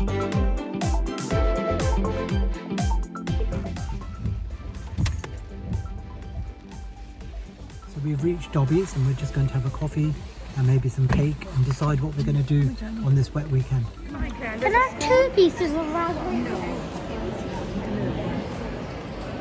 So we've reached Dobby's and we're just going to have a coffee and maybe some cake and decide what we're going to do on this wet weekend. Can I have 2 pieces of raspberry?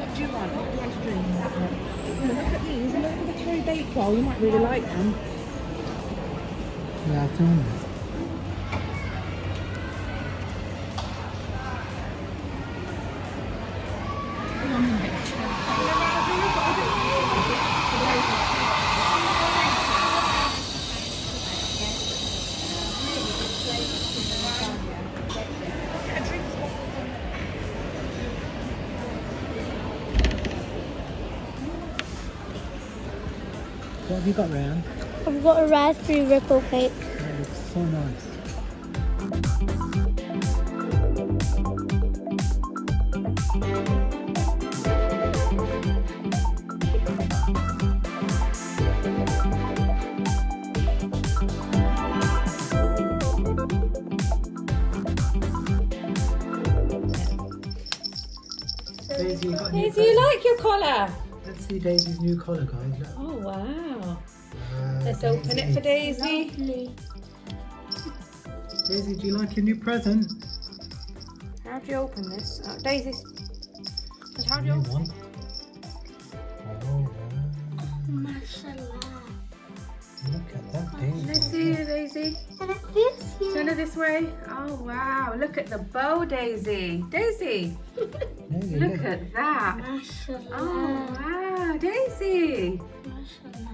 What do you want? What do you want to drink? Look at these. Look at the cherry bakewell. You might really like them. Yeah, I've done this. What have you got, Ryan? I've got a raspberry ripple cake. That looks so nice. Daisy, you got a new Daisy, you like your collar? Let's see Daisy's new collar, guys. Look. Oh, wow. Let's open it for Daisy. Lovely. Daisy, do you like your new present? How do you open this? Daisy. How do you New open one. it? Oh, wow. Masala. Look at that, Daisy. Let's see, Daisy. And it fits here. Turn it this way. Oh, wow. Look at the bow, Daisy. Daisy, Daisy, look at that. Masala. Oh, wow. Daisy. Masala.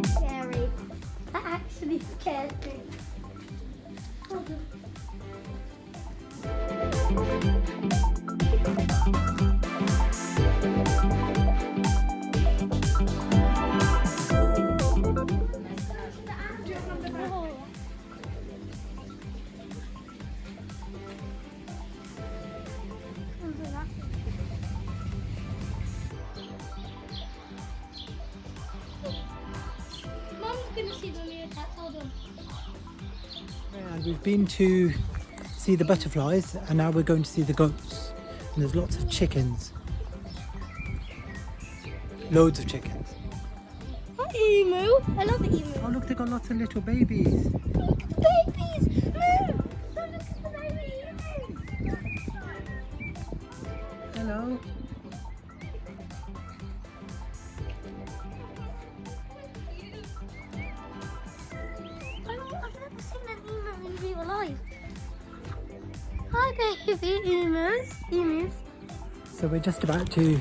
Scary. That actually scared me. Mom's gonna see the meerkats. Hold on. And we've been to see the butterflies and now we're going to see the goats. And there's lots of chickens. Loads of chickens. Hi, emu. I love the emu. Oh look, they've got lots of little babies. Look at the babies. Moo. Look at the baby emu. Hello. I've never seen an emu in real life. Hi, baby emus. Emus. So we're just about to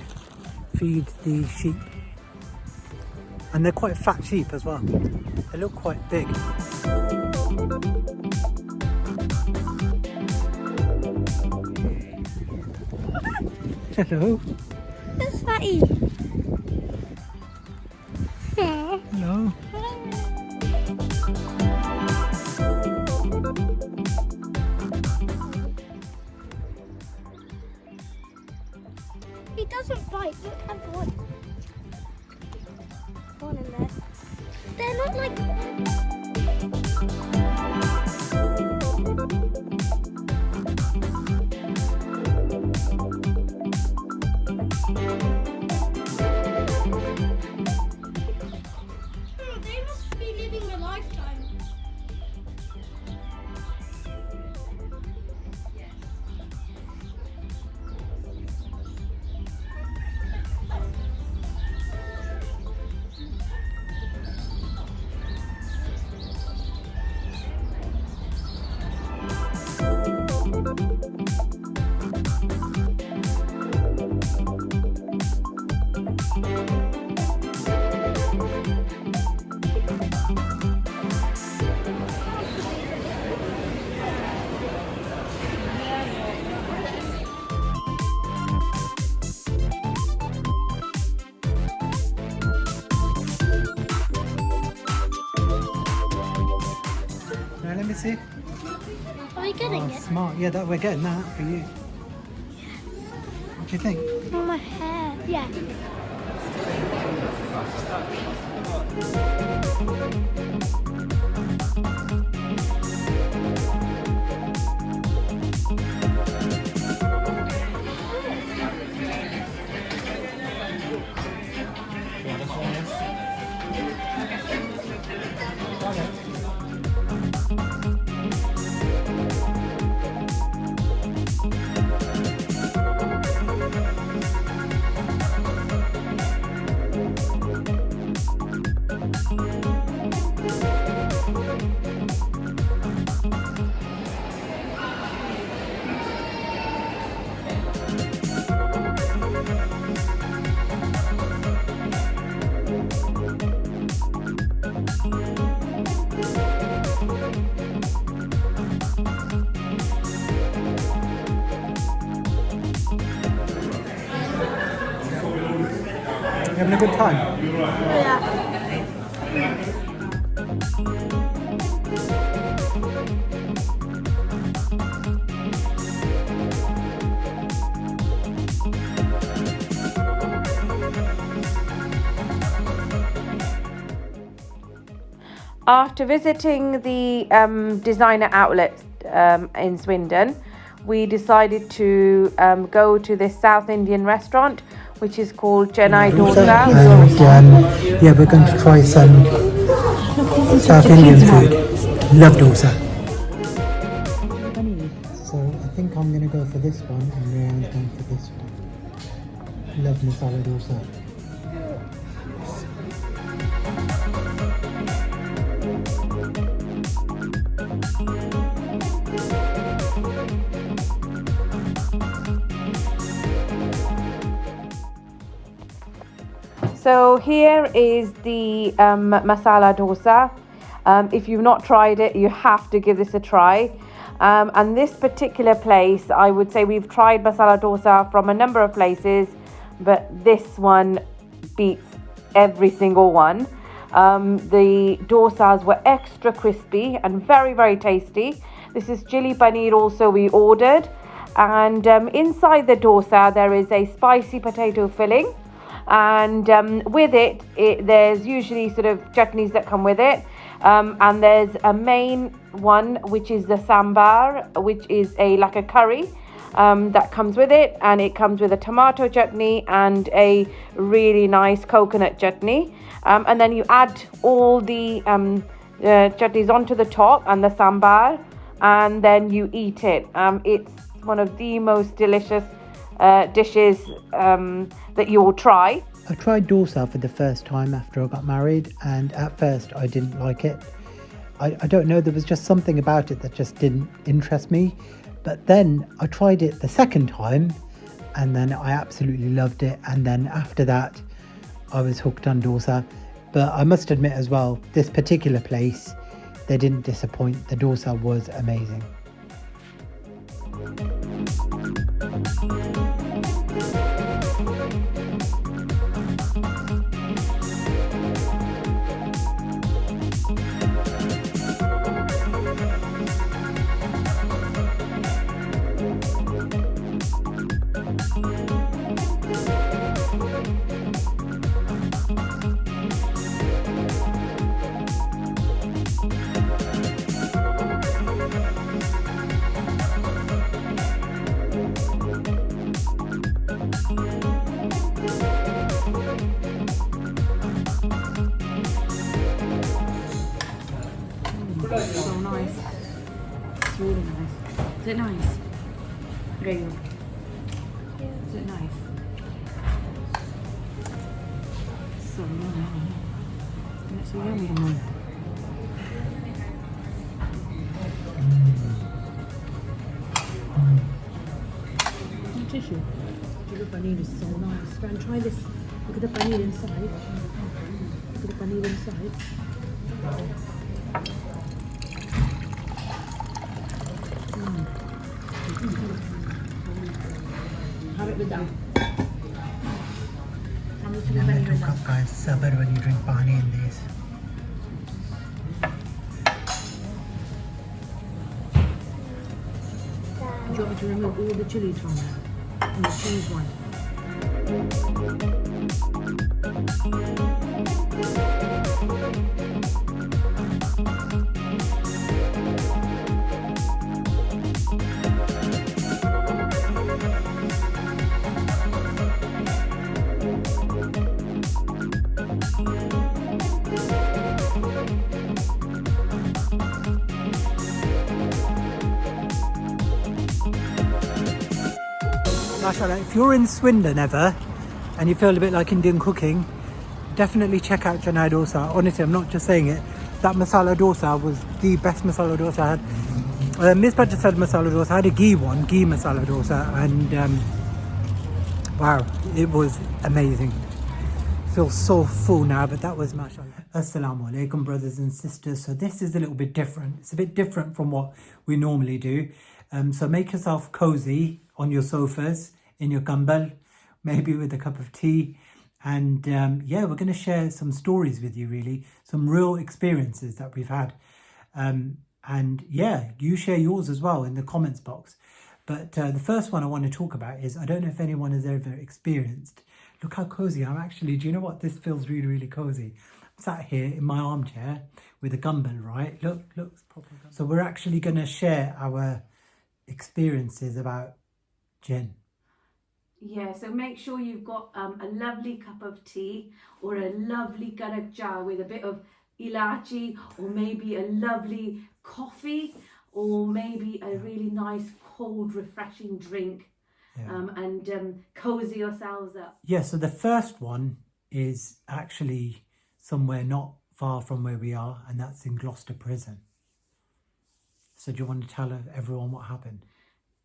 feed the sheep. And they're quite fat sheep as well. They look quite big. Hello. That's fatty. Hello. He doesn't bite. Look at one. One in there. They're not like. They must be living a lifetime. see? Are we getting Oh, it? smart. Yeah, that we're getting that for you. What do you think? On my hair. Yeah. You having a good time? Yeah. After visiting the designer outlet in Swindon, we decided to go to this South Indian restaurant, which is called Chennai Dosa. And yeah, we're going to try some South Indian food. Love dosa. So I think I'm going to go for this one and Rhiann's going for this one. Love masala dosa. So here is the masala dosa. If you've not tried it, you have to give this a try. And this particular place, I would say we've tried masala dosa from a number of places, but this one beats every single one. The dosas were extra crispy and very, very tasty. This is chili paneer also we ordered. And inside the dosa, there is a spicy potato filling. And with it, there's usually sort of chutneys that come with it. And there's a main one, which is the sambar, which is like a curry that comes with it. And it comes with a tomato chutney and a really nice coconut chutney. And then you add all the chutneys onto the top and the sambar, and then you eat it. It's one of the most delicious dishes that you will try. I tried dosa for the first time after I got married, and at first I didn't like it. I don't know, there was just something about it that just didn't interest me. But then I tried it the second time and then I absolutely loved it. And then after that, I was hooked on dosa. But I must admit as well, this particular place, they didn't disappoint. The dosa was amazing. So nice. It's really nice. Is it nice? Great. Is it nice? So yummy. It's so yummy. Tissue. The paneer is so nice. And try this. Look at the paneer inside. Look at the paneer inside. Have it with that. Never took up, guys. Sabar when you drink pani in these. you want me to remove all the chilies from there? And the cheese one? Mashallah, if you're in Swindon ever and you feel a bit like Indian cooking, definitely check out Chennai Dosa. Honestly, I'm not just saying it. That masala dosa was the best masala dosa I had. Misbah just had masala dosa. I had a ghee masala dosa, and wow, it was amazing. Feel so full now, but that was mashallah. Assalamu alaikum, brothers and sisters. So this is a little bit different. It's a bit different from what we normally do. So make yourself cozy on your sofas, in your kambal, maybe with a cup of tea. And yeah, we're going to share some stories with you, really. Some real experiences that we've had. And yeah, you share yours as well in the comments box. But the first one I want to talk about is, I don't know if anyone has ever experienced. Look how cozy I'm actually. Do you know what? This feels really, really cozy. I'm sat here in my armchair with a gumball, right? Look, it's proper gumball. So we're actually going to share our experiences about Jinn. Yeah, so make sure you've got a lovely cup of tea or a lovely garak chai with a bit of ilachi, or maybe a lovely coffee, or maybe a really nice cold refreshing drink. Yeah. And cozy yourselves up. Yeah, so the first one is actually somewhere not far from where we are, and that's in Gloucester Prison. So do you want to tell everyone what happened?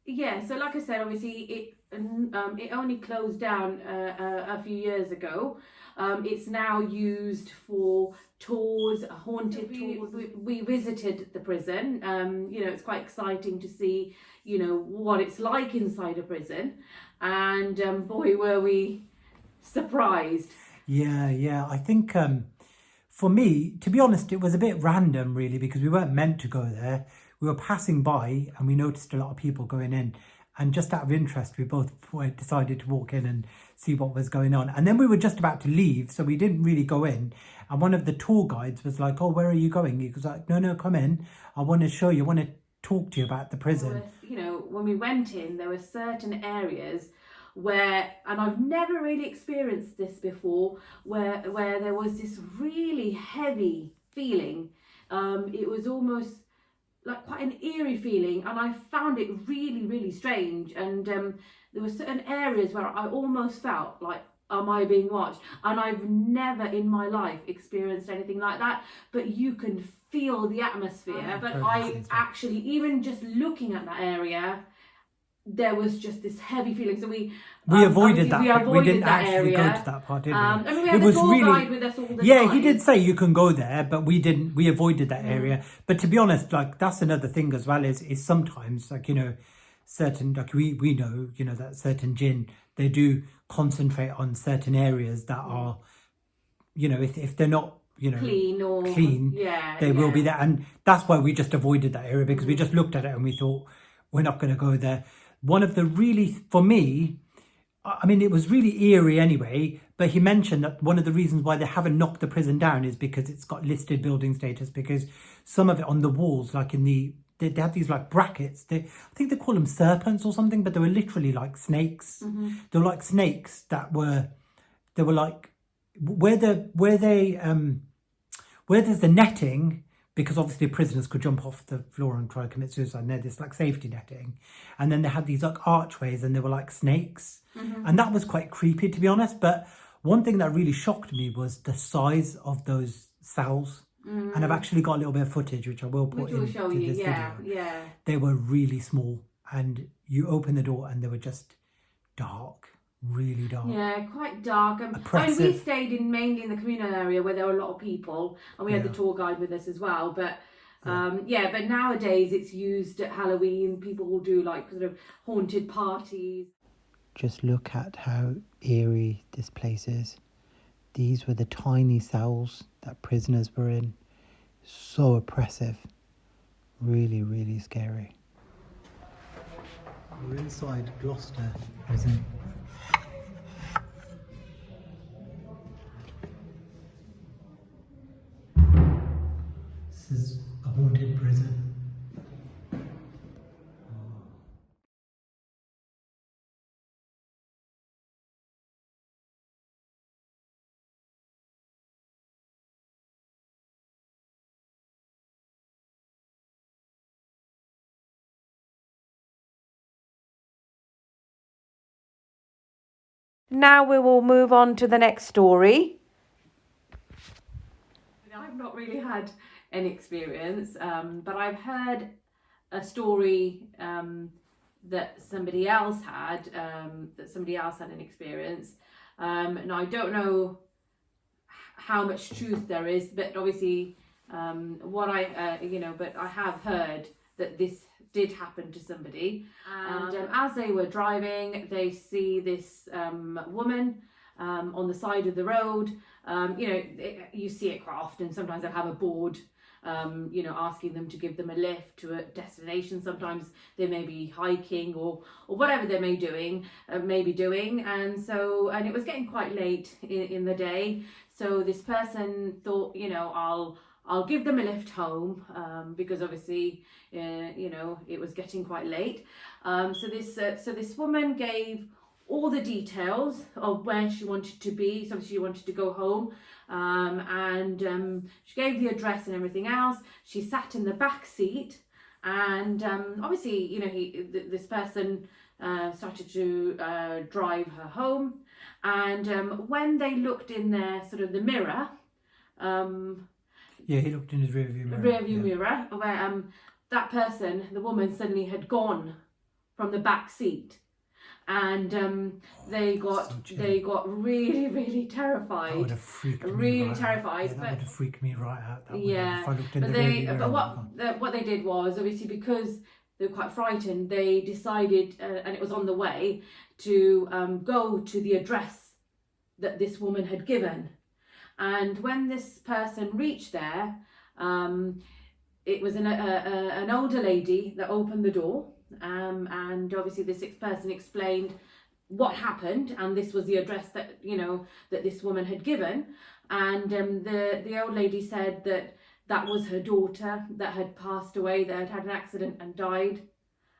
Yeah, so like I said, obviously it only closed down a few years ago. It's now used for tours, haunted tours. We visited the prison. You know, it's quite exciting to see, you know, what it's like inside a prison. And boy, were we surprised. Yeah. I think for me, to be honest, it was a bit random, really, because we weren't meant to go there. We were passing by and we noticed a lot of people going in, and just out of interest we both decided to walk in and see what was going on. And then we were just about to leave, so we didn't really go in, and one of the tour guides was like, "Oh, where are you going?" He was like, no, come in, I want to show you, I want to talk to you about the prison. You know, when we went in, there were certain areas where, and I've never really experienced this before, where there was this really heavy feeling. It was almost like quite an eerie feeling, and I found it really, really strange. And there were certain areas where I almost felt like, am I being watched? And I've never in my life experienced anything like that, but you can feel the atmosphere. But I actually, even just looking at that area, there was just this heavy feeling. So we avoided that. We didn't that actually area. go to that part, did we? I mean, we had the tour guide with us all the time. Yeah, he did say you can go there, but we didn't. We avoided that area. But to be honest, like, that's another thing as well, is sometimes, like, you know, certain, like, we know, you know, that certain jinn, they do concentrate on certain areas that are, you know, if they're not, you know, clean, they will be there. And that's why we just avoided that area, because we just looked at it and we thought, we're not going to go there. One of the really, for me, I mean, it was really eerie anyway, but he mentioned that one of the reasons why they haven't knocked the prison down is because it's got listed building status, because some of it on the walls, like they have these like brackets, I think they call them serpents or something, but they were literally like snakes. Mm-hmm. They were like snakes they were like, where there's the netting, because obviously prisoners could jump off the floor and try to commit suicide, and they had this like safety netting, and then they had these like archways, and they were like snakes. Mm-hmm. And that was quite creepy, to be honest. But one thing that really shocked me was the size of those cells. Mm. And I've actually got a little bit of footage which I will put into this video. Yeah. They were really small, and you open the door and they were just dark. Really dark. Yeah, quite dark. I mean, we stayed mainly in the communal area where there were a lot of people, and we had the tour guide with us as well. But but nowadays it's used at Halloween. People will do like sort of haunted parties. Just look at how eerie this place is. These were the tiny cells that prisoners were in. So oppressive. Really, really scary. We're inside Gloucester prison. This is a haunted prison. Now we will move on to the next story. I've not really had any experience, but I've heard a story that somebody else had an experience. Now I don't know how much truth there is, but obviously but I have heard that this did happen to somebody, and as they were driving, they see this woman on the side of the road. You see it quite often. Sometimes they'll have a board, asking them to give them a lift to a destination. Sometimes they may be hiking or whatever they may be doing. And it was getting quite late in the day. So this person thought, I'll give them a lift home, because obviously, it was getting quite late. So this woman gave all the details of where she wanted to be. So she wanted to go home, and she gave the address and everything else. She sat in the back seat, and obviously, this person started to drive her home. And when they looked in their sort of the mirror, he looked in his rearview mirror, where that person, the woman, suddenly had gone from the back seat, and they got really, really terrified. That would have freaked me really right terrified. out. Yeah, that would have freaked me right out. That Yeah, if I looked in the rearview mirror. What they did was, obviously, because they were quite frightened, they decided, and it was on the way, to go to the address that this woman had given. And when this person reached there, it was an older lady that opened the door, and obviously this person explained what happened, and this was the address that that this woman had given. And the old lady said that was her daughter that had passed away, that had had an accident and died.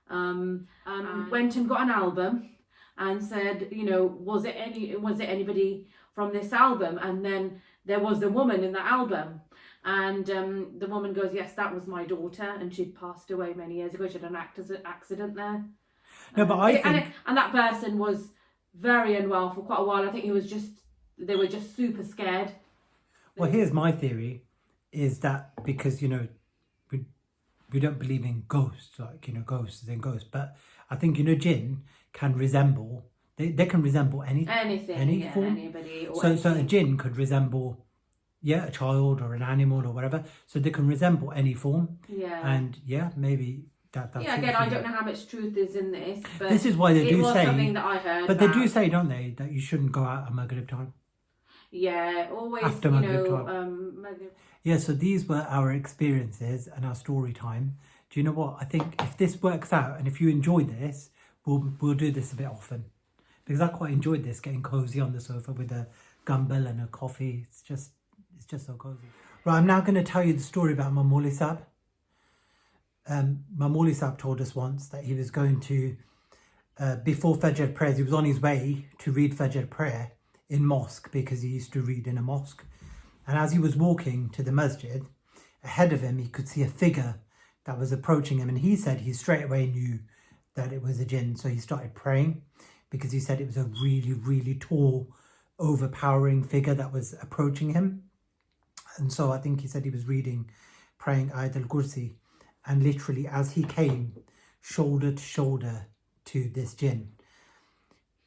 Went and got an album and said, was it anybody from this album? And then there was the woman in the album, and the woman goes, yes, that was my daughter, and she'd passed away many years ago. She had an accident there. No, but I think... And that person was very unwell for quite a while. I think they were just super scared. Well, here's my theory, is that because, we don't believe in ghosts, ghosts and ghosts, but I think, Jinn can resemble... They can resemble any form. Anybody. Or so a jinn could resemble, a child or an animal or whatever. So they can resemble any form. Yeah. And maybe that's again, I don't know how much truth is in this, but this is why they do say. Something that I heard. But they do say, don't they, that you shouldn't go out at Maghrib time. Yeah, always after Maghrib time. Maghrib. Yeah. So these were our experiences and our story time. Do you know what? I think if this works out and if you enjoyed this, we'll do this a bit often. Because I quite enjoyed this, getting cozy on the sofa with a gumball and a coffee. It's just so cozy. Right, I'm now going to tell you the story about Mamoli Sab. Mamoli Sab told us once that he was going to, before Fajr prayers, he was on his way to read Fajr prayer in mosque, because he used to read in a mosque. And as he was walking to the masjid, ahead of him, he could see a figure that was approaching him. And he said he straight away knew that it was a jinn. So he started praying, because he said it was a really, really tall, overpowering figure that was approaching him. And so I think he said he was praying Ayat al-Kursi. And literally, as he came shoulder to shoulder to this jinn,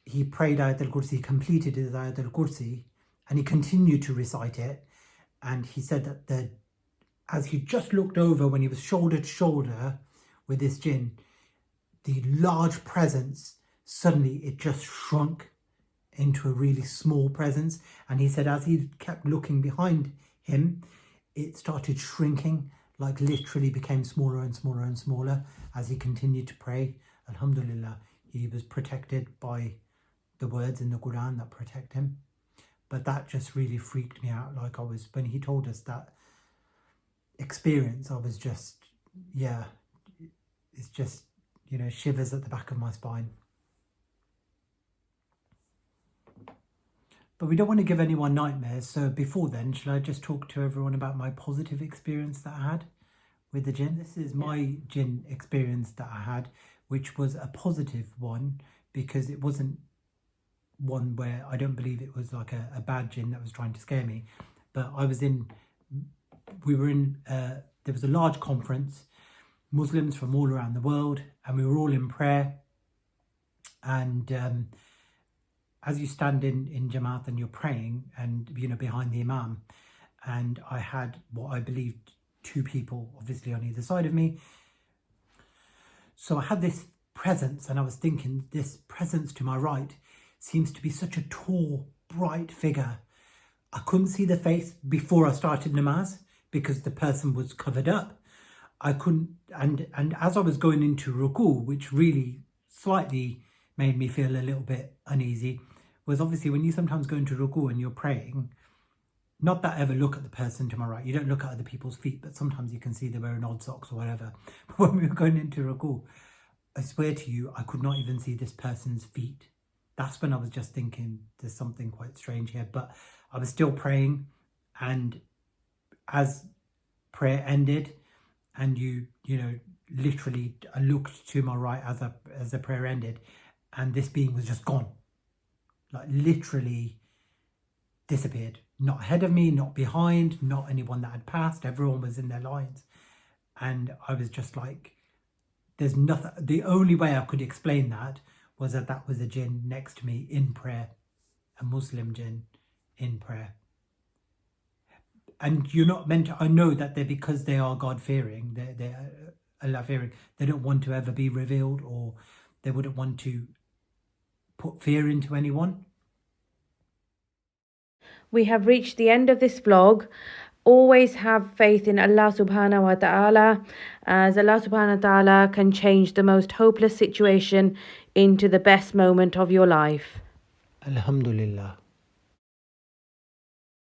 he prayed Ayat al-Kursi, completed his Ayat al-Kursi, and he continued to recite it. And he said that as he just looked over, when he was shoulder to shoulder with this jinn, the large presence, suddenly it just shrunk into a really small presence. And he said as he kept looking behind him, it started shrinking, like literally became smaller and smaller and smaller as he continued to pray Alhamdulillah, he was protected by the words in the Quran that protect him. But that just really freaked me out. Like, when he told us that experience, I was just, yeah, it's just, shivers at the back of my spine. But we don't want to give anyone nightmares. So before then, shall I just talk to everyone about my positive experience that I had with the jinn? This is my jinn experience that I had, which was a positive one, because it wasn't one where I don't believe it was like a bad jinn that was trying to scare me. But there was a large conference, Muslims from all around the world, and we were all in prayer. And as you stand in Jamaat and you're praying, and behind the Imam, and I had what I believed 2 people obviously on either side of me. So I had this presence, and I was thinking, this presence to my right seems to be such a tall, bright figure. I couldn't see the face before I started namaz because the person was covered up. I couldn't, and as I was going into ruku, which really slightly made me feel a little bit uneasy, was obviously when you sometimes go into ruku and you're praying, not that I ever look at the person to my right, you don't look at other people's feet, but sometimes you can see they're wearing odd socks or whatever. But when we were going into ruku, I swear to you, I could not even see this person's feet. That's when I was just thinking, there's something quite strange here. But I was still praying, and as prayer ended, and literally, I looked to my right as the prayer ended, and this being was just gone. Like, literally disappeared. Not ahead of me, not behind, not anyone that had passed. Everyone was in their lines. And I was just like, there's nothing. The only way I could explain that was that was a jinn next to me in prayer, a Muslim jinn in prayer. And you're not meant to, I know that because they are God-fearing, they're Allah-fearing, they don't want to ever be revealed, or they wouldn't want to put fear into anyone. We have reached the end of this vlog. Always have faith in Allah subhanahu wa ta'ala, as Allah subhanahu wa ta'ala can change the most hopeless situation into the best moment of your life. Alhamdulillah.